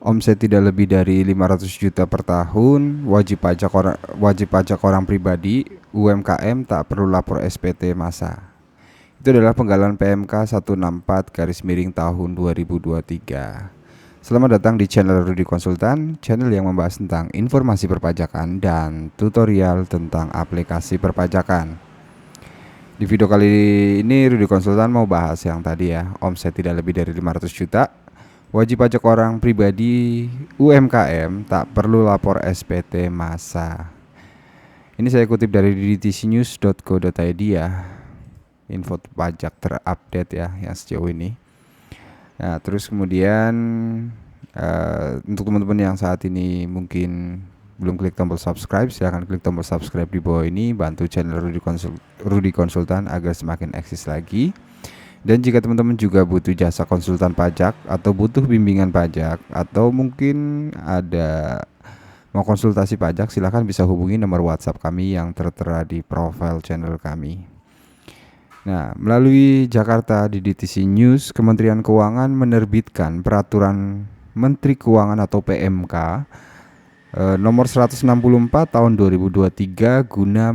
Omset tidak lebih dari 500 juta per tahun, wajib pajak orang pribadi, UMKM tak perlu lapor SPT masa. Itu adalah penggalan PMK 164 garis miring tahun 2023. Selamat datang di channel Rudy Konsultan, channel yang membahas tentang informasi perpajakan dan tutorial tentang aplikasi perpajakan. Di video kali ini Rudy Konsultan mau bahas yang tadi ya, omset tidak lebih dari 500 juta, wajib pajak orang pribadi UMKM tak perlu lapor SPT masa. Ini saya kutip dari dtcnews.co.id ya, info pajak terupdate ya yang sejauh ini. Nah, terus kemudian untuk teman-teman yang saat ini mungkin belum klik tombol subscribe, silahkan klik tombol subscribe di bawah ini, bantu channel Rudy Konsultan agar semakin eksis lagi. Dan jika teman-teman juga butuh jasa konsultan pajak atau butuh bimbingan pajak atau mungkin ada mau konsultasi pajak, silahkan bisa hubungi nomor WhatsApp kami yang tertera di profil channel kami. Nah, melalui Jakarta DTC News, Kementerian Keuangan menerbitkan Peraturan Menteri Keuangan atau PMK nomor 164 tahun 2023 guna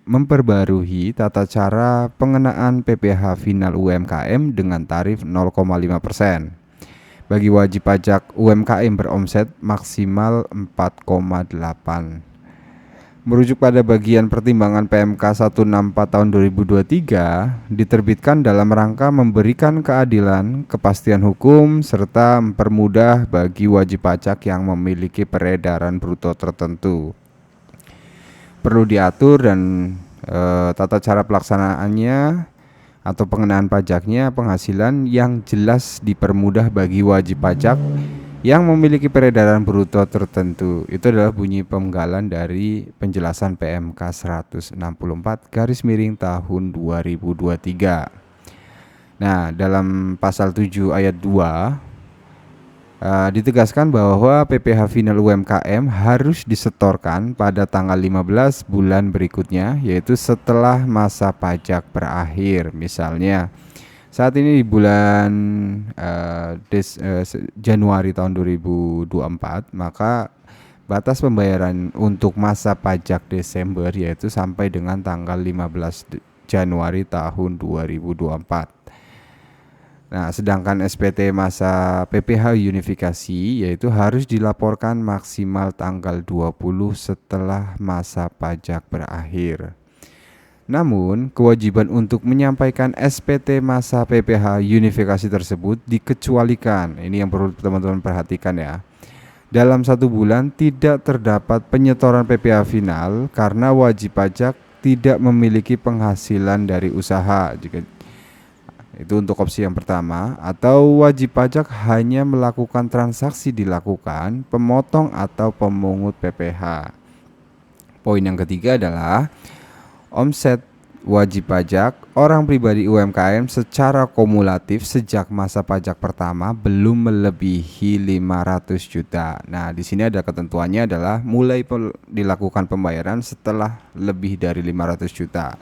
memperbarui tata cara pengenaan PPh final UMKM dengan tarif 0,5% bagi wajib pajak UMKM beromset maksimal 4,8. Merujuk pada bagian pertimbangan PMK 164 tahun 2023 diterbitkan dalam rangka memberikan keadilan, kepastian hukum, serta mempermudah bagi wajib pajak yang memiliki peredaran bruto tertentu. Perlu diatur dan tata cara pelaksanaannya atau pengenaan pajaknya penghasilan yang jelas dipermudah bagi wajib pajak yang memiliki peredaran bruto tertentu. Itu adalah bunyi penggalan dari penjelasan PMK 164 garis miring tahun 2023. Nah, dalam pasal 7 ayat 2 ditegaskan bahwa PPh final UMKM harus disetorkan pada tanggal 15 bulan berikutnya, yaitu setelah masa pajak berakhir. Misalnya saat ini di bulan Januari tahun 2024, maka batas pembayaran untuk masa pajak Desember yaitu sampai dengan tanggal 15 Januari tahun 2024. Nah, sedangkan SPT masa PPh unifikasi yaitu harus dilaporkan maksimal tanggal 20 setelah masa pajak berakhir. Namun, kewajiban untuk menyampaikan SPT masa PPh unifikasi tersebut dikecualikan. Ini yang perlu teman-teman perhatikan ya. Dalam 1 bulan tidak terdapat penyetoran PPh final karena wajib pajak tidak memiliki penghasilan dari usaha. Itu untuk opsi yang pertama. Atau wajib pajak hanya melakukan transaksi dilakukan pemotong atau pemungut PPh. Poin yang ketiga adalah omset wajib pajak orang pribadi UMKM secara kumulatif sejak masa pajak pertama belum melebihi 500 juta. Nah, di sini ada ketentuannya adalah mulai dilakukan pembayaran setelah lebih dari 500 juta.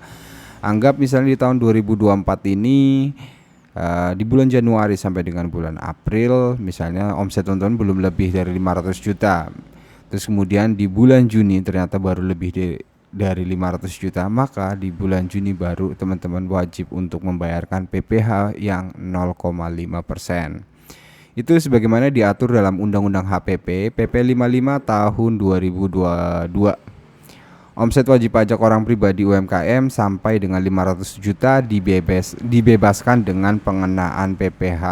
Anggap misalnya di tahun 2024 ini di bulan Januari sampai dengan bulan April misalnya omset teman-teman belum lebih dari 500 juta. Terus kemudian di bulan Juni ternyata baru lebih dari 500 juta, maka di bulan Juni baru teman-teman wajib untuk membayarkan PPh yang 0,5%. Itu sebagaimana diatur dalam Undang-Undang HPP PP 55 tahun 2022. Omset wajib pajak orang pribadi UMKM sampai dengan 500 juta dibebaskan dengan pengenaan PPh.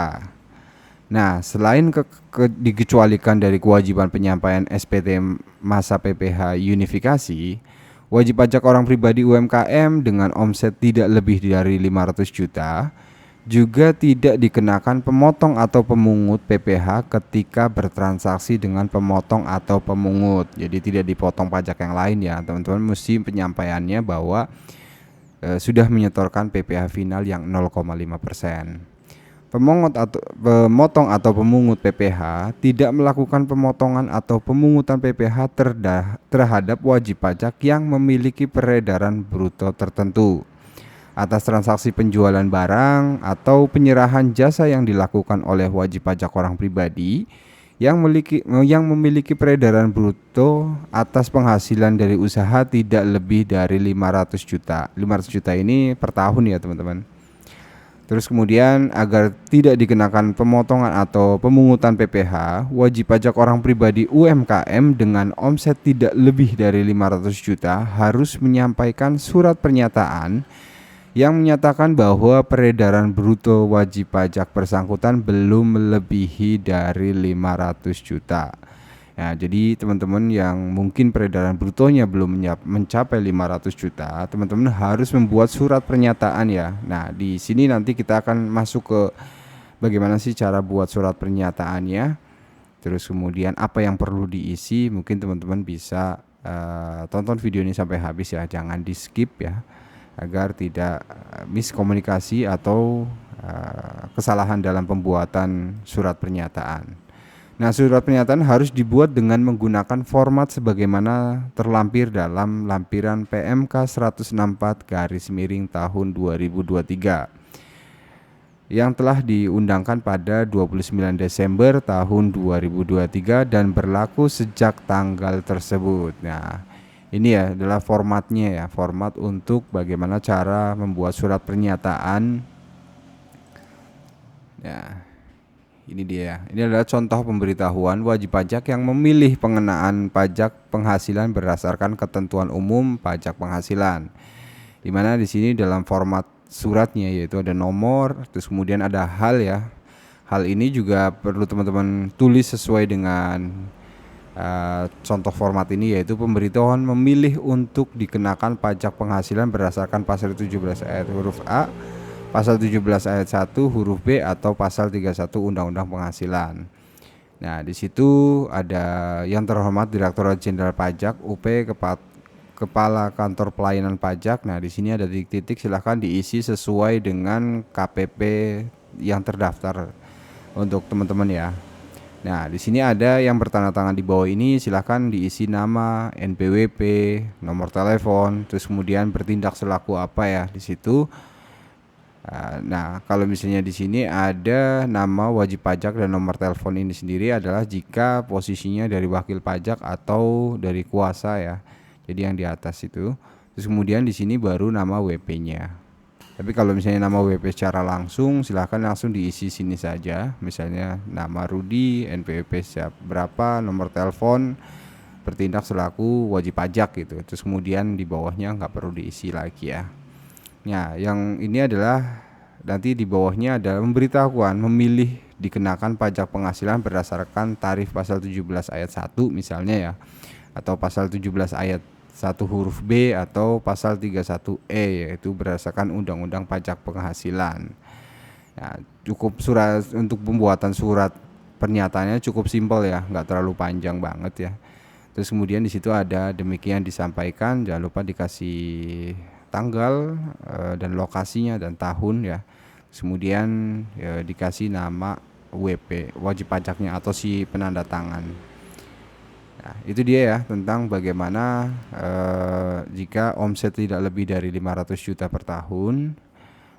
Nah, selain dikecualikan dari kewajiban penyampaian SPT masa PPh unifikasi, wajib pajak orang pribadi UMKM dengan omset tidak lebih dari 500 juta juga tidak dikenakan pemotong atau pemungut PPh ketika bertransaksi dengan pemotong atau pemungut. Jadi tidak dipotong pajak yang lain ya, teman-teman. Mesti penyampaiannya bahwa sudah menyetorkan PPh final yang 0,5%. Pemotong atau pemungut PPh tidak melakukan pemotongan atau pemungutan PPh terhadap wajib pajak yang memiliki peredaran bruto tertentu atas transaksi penjualan barang atau penyerahan jasa yang dilakukan oleh wajib pajak orang pribadi yang memiliki peredaran bruto atas penghasilan dari usaha tidak lebih dari 500 juta. 500 juta ini per tahun ya teman-teman. Terus kemudian agar tidak dikenakan pemotongan atau pemungutan PPh, wajib pajak orang pribadi UMKM dengan omset tidak lebih dari 500 juta harus menyampaikan surat pernyataan yang menyatakan bahwa peredaran bruto wajib pajak bersangkutan belum melebihi dari 500 juta. Nah, jadi teman-teman yang mungkin peredaran brutonya belum mencapai 500 juta, teman-teman harus membuat surat pernyataan ya. Nah, di sini nanti kita akan masuk ke bagaimana sih cara buat surat pernyataannya. Terus kemudian apa yang perlu diisi, mungkin teman-teman bisa tonton video ini sampai habis ya, jangan di skip ya, agar tidak miskomunikasi atau kesalahan dalam pembuatan surat pernyataan. Nah, surat pernyataan harus dibuat dengan menggunakan format sebagaimana terlampir dalam lampiran PMK 164 tahun 2023 yang telah diundangkan pada 29 Desember tahun 2023 dan berlaku sejak tanggal tersebut. Nah, ini ya adalah formatnya ya, format untuk bagaimana cara membuat surat pernyataan. Ya. Ini dia. Ini adalah contoh pemberitahuan wajib pajak yang memilih pengenaan pajak penghasilan berdasarkan ketentuan umum pajak penghasilan. Di mana di sini dalam format suratnya yaitu ada nomor, terus kemudian ada hal ya. Hal ini juga perlu teman-teman tulis sesuai dengan contoh format ini, yaitu pemberitahuan memilih untuk dikenakan pajak penghasilan berdasarkan pasal 17 ayat huruf A, pasal 17 ayat 1 huruf B atau pasal 31 Undang-Undang Penghasilan. Nah, di situ ada yang terhormat Direktorat Jenderal Pajak UP, Kepala Kantor Pelayanan Pajak. Nah, di sini ada titik-titik, silahkan diisi sesuai dengan KPP yang terdaftar untuk teman-teman ya. Nah, di sini ada yang bertanda tangan di bawah ini, silahkan diisi nama, NPWP, nomor telepon, terus kemudian bertindak selaku apa ya di situ. Nah, kalau misalnya di sini ada nama wajib pajak dan nomor telepon ini sendiri adalah jika posisinya dari wakil pajak atau dari kuasa ya. Jadi yang di atas itu. Terus kemudian di sini baru nama WP-nya. Tapi kalau misalnya nama WP secara langsung, silahkan langsung diisi sini saja. Misalnya nama Rudi, NPWP berapa, nomor telepon, bertindak selaku wajib pajak gitu. Terus kemudian di bawahnya nggak perlu diisi lagi ya. Nah, yang ini adalah nanti di bawahnya adalah pemberitahuan memilih dikenakan pajak penghasilan berdasarkan tarif pasal 17 ayat 1 misalnya ya, atau pasal 17 ayat 1 huruf B atau pasal 31E yaitu berdasarkan Undang-Undang Pajak Penghasilan. Nah, cukup surat untuk pembuatan surat pernyataannya cukup simpel ya, nggak terlalu panjang banget ya. Terus kemudian di situ ada demikian disampaikan, jangan lupa dikasih tanggal dan lokasinya dan tahun ya. Kemudian ya, dikasih nama WP wajib pajaknya atau si penanda tangan. Nah, itu dia ya tentang bagaimana jika omset tidak lebih dari 500 juta per tahun,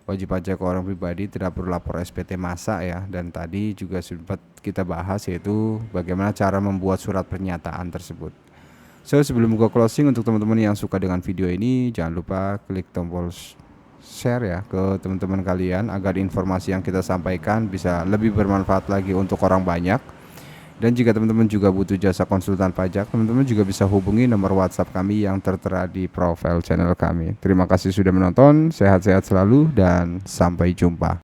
wajib pajak orang pribadi tidak perlu lapor SPT masa ya. Dan tadi juga sempat kita bahas yaitu bagaimana cara membuat surat pernyataan tersebut. So, sebelum gua closing, untuk teman-teman yang suka dengan video ini, jangan lupa klik tombol share ya ke teman-teman kalian agar informasi yang kita sampaikan bisa lebih bermanfaat lagi untuk orang banyak. Dan jika teman-teman juga butuh jasa konsultan pajak, teman-teman juga bisa hubungi nomor WhatsApp kami yang tertera di profil channel kami. Terima kasih sudah menonton, sehat-sehat selalu dan sampai jumpa.